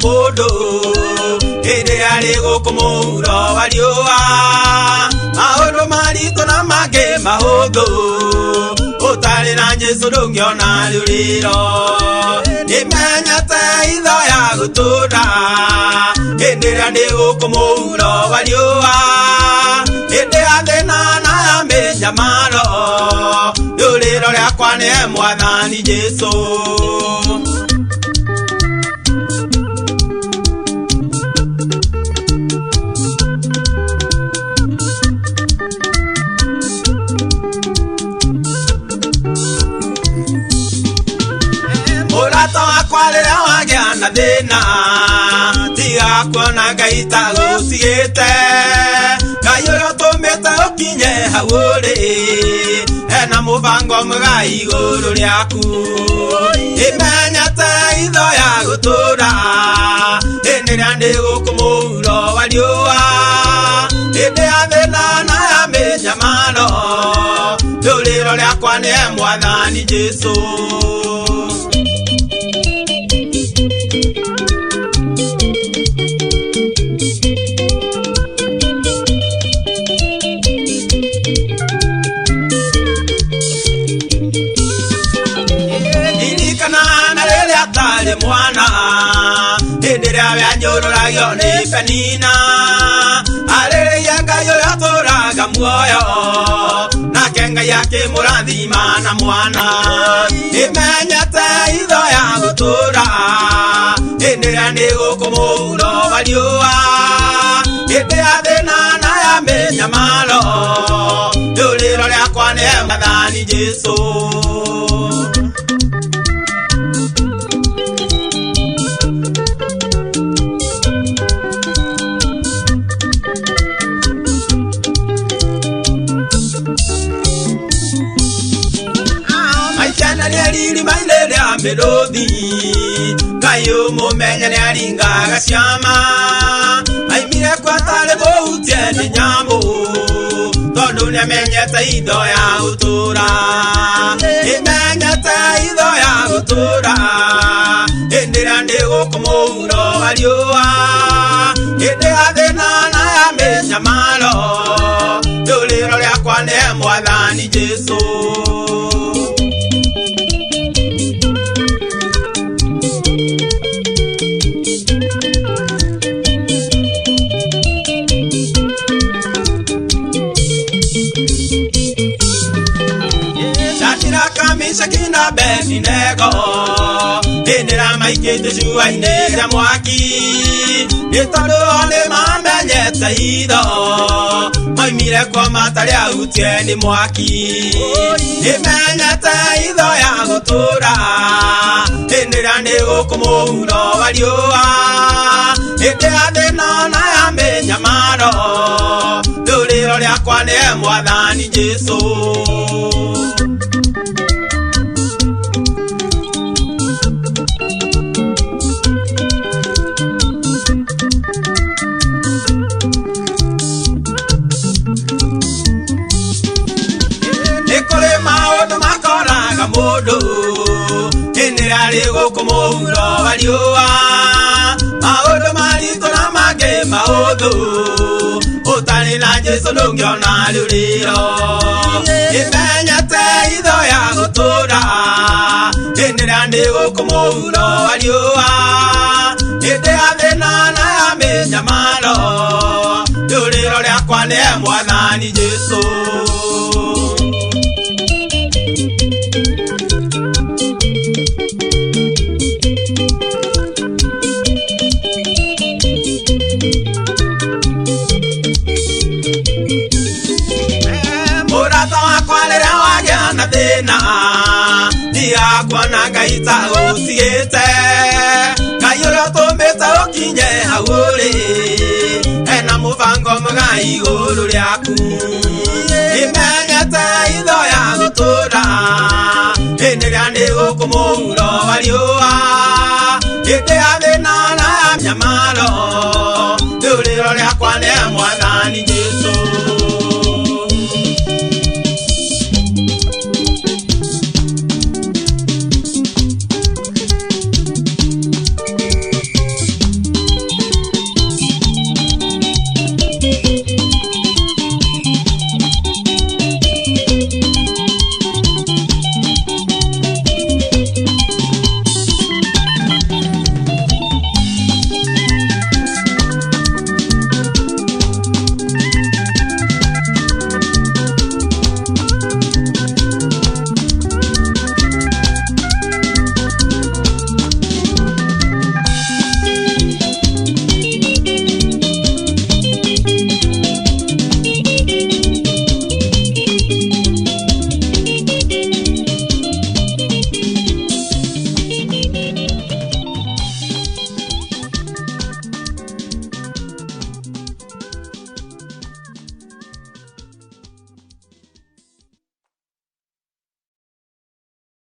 Modo ede arego como uro valioa aoro marito na mage mahogo otare na Jesu dongyo na luriro imanyata ido ya gutura ede arego como uro valioa ede adena na me llamaro luriro le akwane mwadhani Jesu. Dena tia kona gaita usiete kayoro tometa okinye hawore ena muvango mgai goro lyaku imanyata ido ya gutura enirande okumuro walioa ede avena na amenyamano luliro lyakwa ne mwadhani Jesu. Mwana endera byanyoro rayo ne penina ale yanga yo toraga moyo na kenga yake muradhima na mwana imenyata ido ya gutura endera nego como uro valioa ede adena na ya menyamalo duliro lya kwane mwadhani Jesu. Melodi kayo mo menya ne aringa gashama ai mire kwa tale bo utiene nyambo todo ne menya taido ya utura e menya taido ya utura endera ndego como uro valioa ede adena na ya menya malo dolero ya kwa ne mwadhani Jesu. Sakina beni nego endera maikete jua inera mwaki etado ole mamenye taido mai mire kwa mataria utieni mwaki imenya taido ya gutura endera nego como uro valioa ede adena na ya menyamano duliro lyakwa ne mwadhani Jesu. Modo enera lego como uro valioa aodo marito na mage maodo otani na Jesu dongyo na luriro imanyata ido ya gutura enera lego como uro valioa ede adena na ya menyamalo luriro lyakwa ne mwadhani Jesu. Dena dia kwana gaita usiete kayoro tometa okinye hawore ena muvango mgai goro lyaku imanyata ido ya gutura enera nego como uro valioa ede